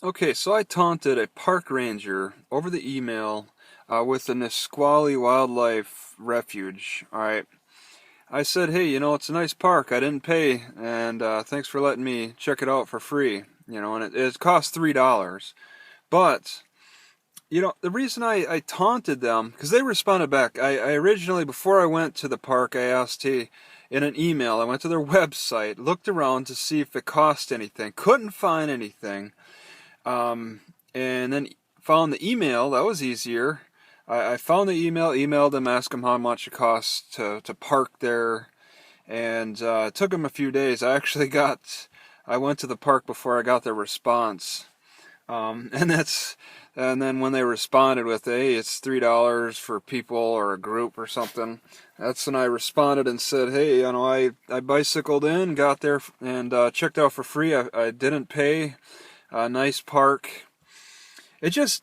Okay, so I taunted a park ranger over the email with the Nisqually Wildlife Refuge. All right, I said, hey, it's a nice park. I didn't pay, and thanks for letting me check it out for free. And it cost $3. But the reason I taunted them because they responded back. I originally, before I went to the park, I asked, hey, in an email, I went to their website, looked around to see if it cost anything, couldn't find anything. And then found the email. That was easier. I found the email, emailed them, asked them how much it costs to park there, and it took them a few days. I went to the park before I got their response, um, and that's, and then when they responded with, hey, it's $3 for people or a group or something, that's when I responded and said, hey, I bicycled in, got there, and checked out for free. I didn't pay. Nice park. It just,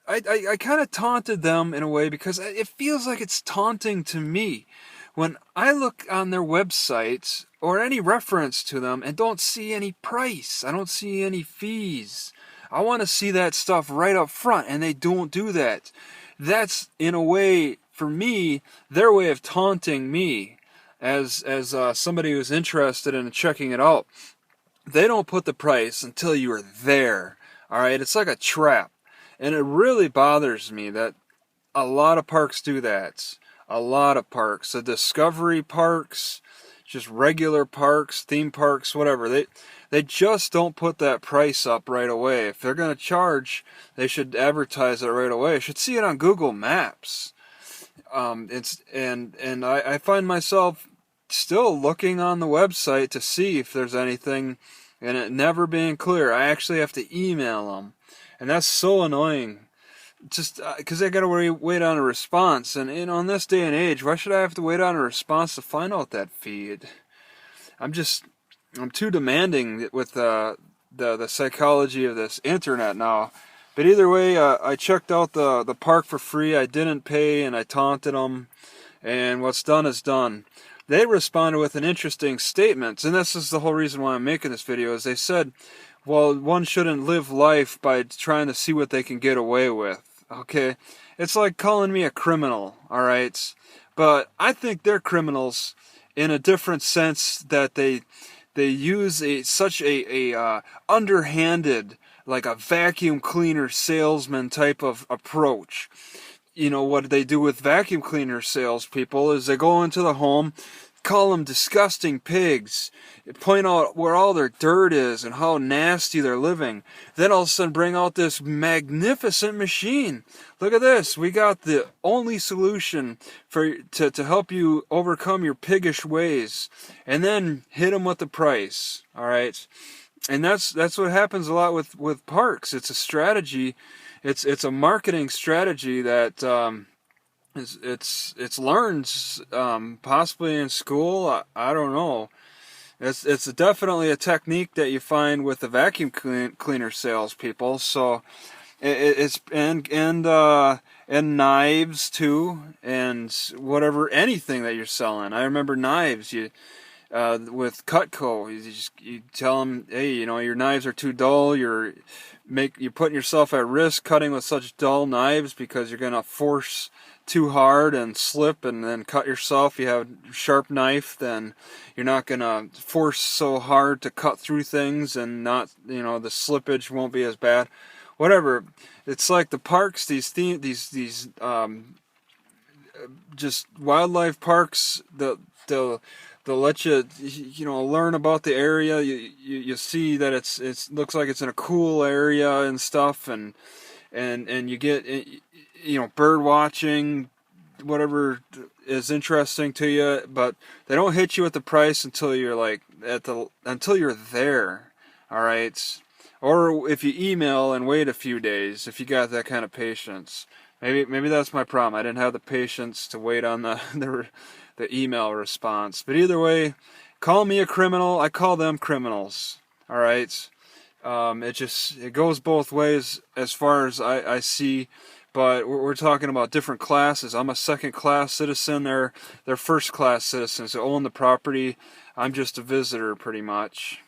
I kind of taunted them in a way because it feels like it's taunting to me when I look on their websites or any reference to them and don't see any price. I don't see any fees. I want to see that stuff right up front, and they don't do that. That's, in a way, for me, their way of taunting me as somebody who's interested in checking it out. They don't put the price until you are there. All right, it's like a trap. And it really bothers me that a lot of parks do that. A lot of parks, the Discovery parks, just regular parks, theme parks, whatever. They just don't put that price up right away. If they're going to charge, they should advertise it right away. I should see it on Google Maps. I find myself still looking on the website to see if there's anything, and it never being clear. I actually have to email them, and that's so annoying. Just because I gotta wait on a response, and on this day and age, why should I have to wait on a response to find out that feed? I'm just I'm too demanding with the psychology of this internet now. But either way, I checked out the park for free. I didn't pay, and I taunted them. And what's done is done. They responded with an interesting statement, and this is the whole reason why I'm making this video. Is they said, "Well, one shouldn't live life by trying to see what they can get away with." Okay, it's like calling me a criminal. All right, but I think they're criminals in a different sense that they use such a underhanded, like a vacuum cleaner salesman type of approach. What they do with vacuum cleaner salespeople is they go into the home, call them disgusting pigs, point out where all their dirt is and how nasty they're living. Then all of a sudden bring out this magnificent machine. Look at this. We got the only solution to help you overcome your piggish ways. And then hit them with the price. All right. And that's what happens a lot with parks. It's a strategy. It's a marketing strategy that it's learned possibly in school. I don't know. It's definitely a technique that you find with the vacuum cleaner salespeople. So it's and knives too, and whatever, anything that you're selling. I remember knives. With Cutco, you tell them, hey, your knives are too dull. You're putting yourself at risk cutting with such dull knives because you're gonna force too hard and slip and then cut yourself. You have a sharp knife, then you're not gonna force so hard to cut through things, and not the slippage won't be as bad. Whatever. It's like the parks, these just wildlife parks. They'll let you learn about the area. You see that it's looks like it's in a cool area and stuff, and you get bird watching, whatever is interesting to you. But they don't hit you with the price until you're like until you're there. All right, or if you email and wait a few days, if you got that kind of patience. Maybe that's my problem. I didn't have the patience to wait on the email response. But either way, call me a criminal. I call them criminals. All right. It goes both ways as far as I see. But we're talking about different classes. I'm a second-class citizen. They're first-class citizens who own the property. I'm just a visitor, pretty much.